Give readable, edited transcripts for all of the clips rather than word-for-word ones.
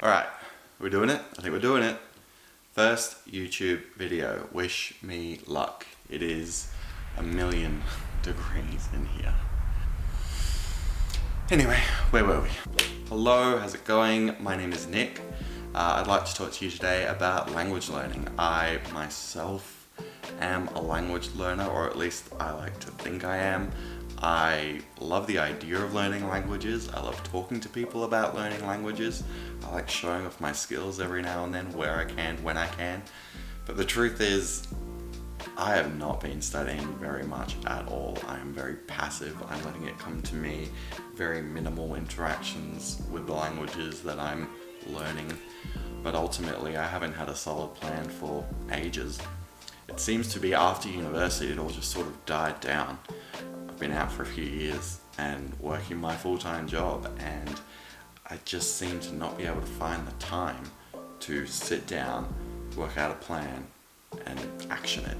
Alright, we're doing it. I think we're doing it. First YouTube video. Wish me luck. It is 1,000,000 degrees in here. Anyway, where were we? Hello, how's it going? My name is Nick. I'd like to talk to you today about language learning. I myself am a language learner, or at least I like to think I am. I love the idea of learning languages. I love talking to people about learning languages. I like showing off my skills every now and then where I can, when I can. But the truth is, I have not been studying very much at all. I am very passive. I'm letting it come to me. Very minimal interactions with the languages that I'm learning. But ultimately, I haven't had a solid plan for ages. It seems to be after university, it all just sort of died down. I've been out for a few years and working my full-time job, and I just seem to not be able to find the time to sit down, work out a plan, and action it.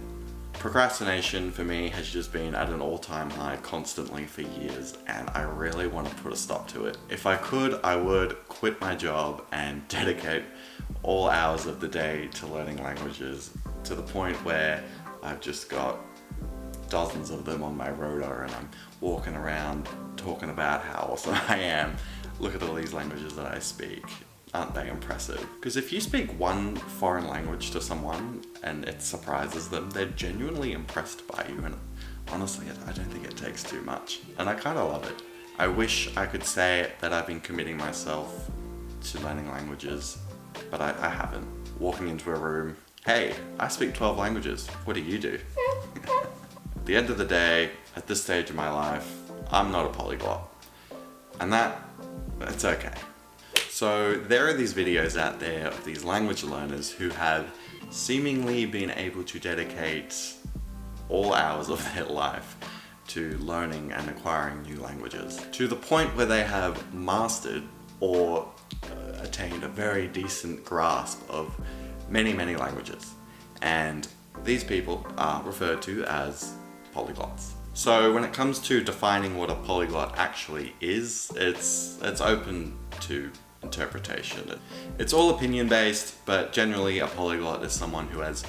Procrastination for me has just been at an all-time high constantly for years, and I really want to put a stop to it. If I could, I would quit my job and dedicate all hours of the day to learning languages, to the point where I've just got dozens of them on my rotor and I'm walking around talking about how awesome I am. Look at all these languages that I speak. Aren't they impressive? Because if you speak one foreign language to someone and it surprises them, they're genuinely impressed by you, and honestly, I don't think it takes too much. And I kind of love it. I wish I could say that I've been committing myself to learning languages, but I haven't. Walking into a room, hey, I speak 12 languages. What do you do? At the end of the day, at this stage of my life, I'm not a polyglot. And it's okay. So there are these videos out there of these language learners who have seemingly been able to dedicate all hours of their life to learning and acquiring new languages, to the point where they have mastered or attained a very decent grasp of many, many languages. And these people are referred to as polyglots. So when it comes to defining what a polyglot actually is, it's open to interpretation. It's all opinion based, but generally a polyglot is someone who has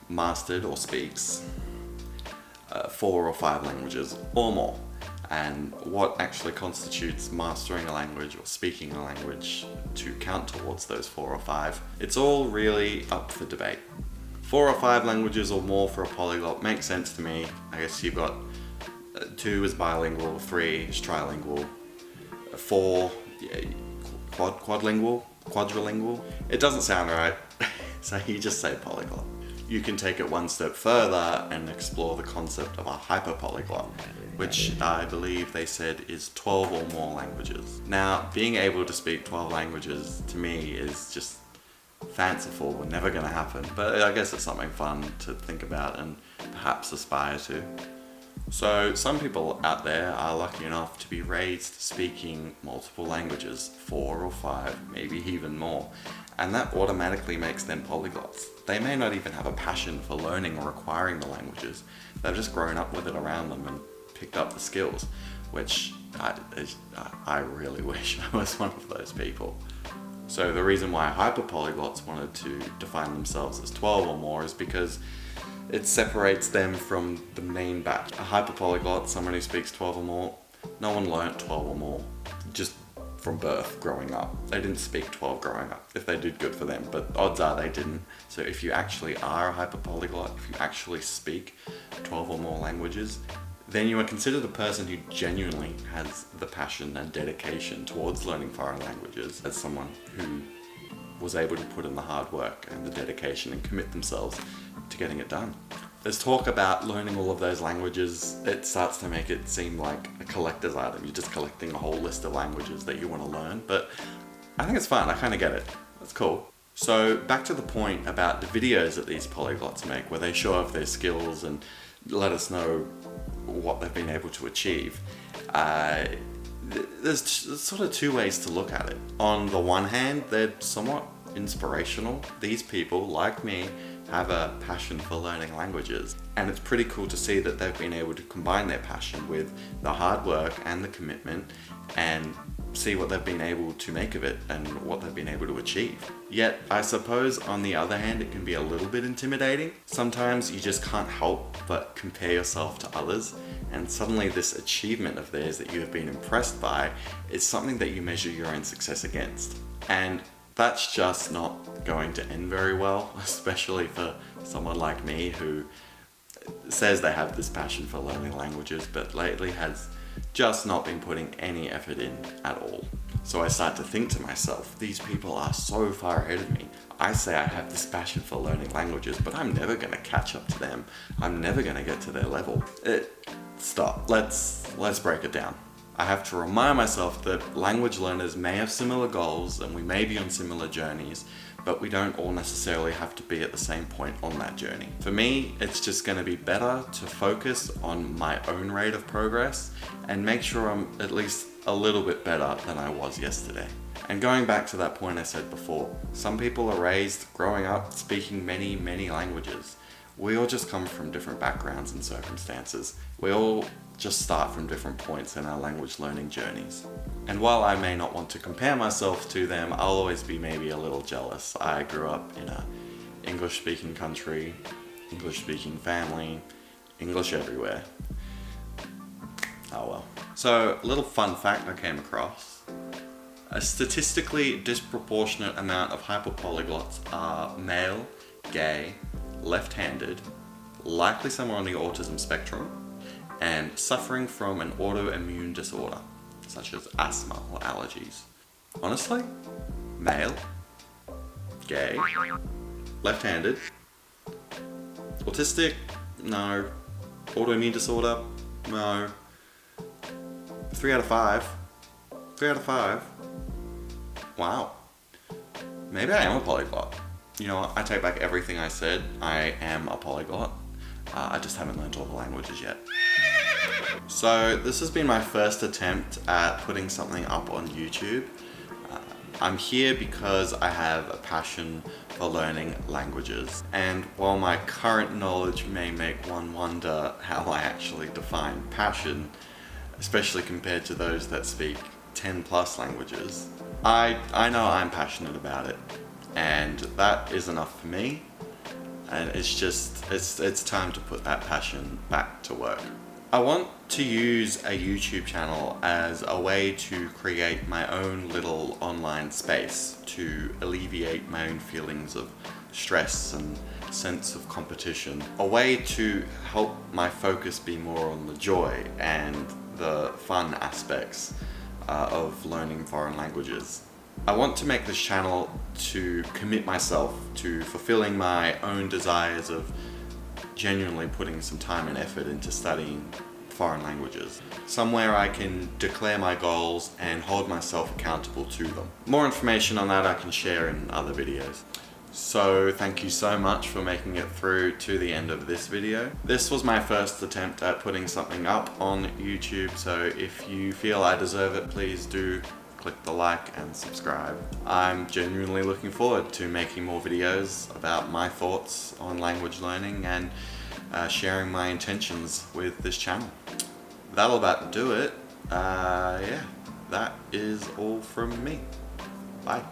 mastered or speaks 4 or 5 languages or more. And what actually constitutes mastering a language or speaking a language to count towards those 4 or 5, it's all really up for debate. 4 or 5 languages or more for a polyglot makes sense to me. I guess you've got 2 is bilingual, 3 is trilingual, 4 quadrilingual. It doesn't sound right, so you just say polyglot. You can take it one step further and explore the concept of a hyperpolyglot, which I believe they said is 12 or more languages. Now, being able to speak 12 languages to me is just fanciful. We're never going to happen, but I guess it's something fun to think about and perhaps aspire to. So some people out there are lucky enough to be raised speaking multiple languages, 4 or 5, maybe even more, and that automatically makes them polyglots. They may not even have a passion for learning or acquiring the languages. They've just grown up with it around them and picked up the skills, which I really wish I was one of those people. So the reason why hyperpolyglots wanted to define themselves as 12 or more is because it separates them from the main batch. A hyperpolyglot, someone who speaks 12 or more, no one learnt 12 or more just from birth growing up. They didn't speak 12 growing up. If they did, good for them, but odds are they didn't. So if you actually are a hyperpolyglot, if you actually speak 12 or more languages, then you are considered a person who genuinely has the passion and dedication towards learning foreign languages, as someone who was able to put in the hard work and the dedication and commit themselves to getting it done. There's talk about learning all of those languages. It starts to make it seem like a collector's item. You're just collecting a whole list of languages that you want to learn, but I think it's fun. I kind of get it. That's cool. So back to the point about the videos that these polyglots make, where they show off their skills and let us know what they've been able to achieve. There's sort of 2 ways to look at it. On the one hand, they're somewhat inspirational. These people, like me, have a passion for learning languages, and it's pretty cool to see that they've been able to combine their passion with the hard work and the commitment and see what they've been able to make of it and what they've been able to achieve. Yet, I suppose on the other hand, it can be a little bit intimidating. Sometimes you just can't help but compare yourself to others, and suddenly this achievement of theirs that you have been impressed by is something that you measure your own success against. And that's just not going to end very well, especially for someone like me who says they have this passion for learning languages, but lately has just not been putting any effort in at all. So I start to think to myself, these people are so far ahead of me. I say I have this passion for learning languages, but I'm never going to catch up to them. I'm never going to get to their level. Stop. Let's break it down. I have to remind myself that language learners may have similar goals and we may be on similar journeys, but we don't all necessarily have to be at the same point on that journey. For me, it's just going to be better to focus on my own rate of progress and make sure I'm at least a little bit better than I was yesterday. And going back to that point I said before, some people are raised growing up speaking many, many languages. We all just come from different backgrounds and circumstances. We all just start from different points in our language learning journeys. And while I may not want to compare myself to them, I'll always be maybe a little jealous. I grew up in a English-speaking country, English-speaking family, English everywhere. Oh well. So, a little fun fact I came across. A statistically disproportionate amount of hyperpolyglots are male, gay, left-handed, likely somewhere on the autism spectrum, and suffering from an autoimmune disorder, such as asthma or allergies. Honestly, male, gay, left-handed, autistic, no, autoimmune disorder, no, 3 out of 5, 3 out of 5, wow, maybe I am a polyglot. You know what, I take back everything I said, I am a polyglot. I just haven't learned all the languages yet. So this has been my first attempt at putting something up on YouTube. I'm here because I have a passion for learning languages, and while my current knowledge may make one wonder how I actually define passion, especially compared to those that speak 10 plus languages, I know I'm passionate about it. And that is enough for me, and it's time to put that passion back to work. I want to use a YouTube channel as a way to create my own little online space to alleviate my own feelings of stress and sense of competition. A way to help my focus be more on the joy and the fun aspects of learning foreign languages. I want to make this channel to commit myself to fulfilling my own desires of genuinely putting some time and effort into studying foreign languages. Somewhere I can declare my goals and hold myself accountable to them. More information on that I can share in other videos. So thank you so much for making it through to the end of this video. This was my first attempt at putting something up on YouTube, so if you feel I deserve it, please do click the like and subscribe. I'm genuinely looking forward to making more videos about my thoughts on language learning and sharing my intentions with this channel. That'll about do it. Yeah, that is all from me. Bye.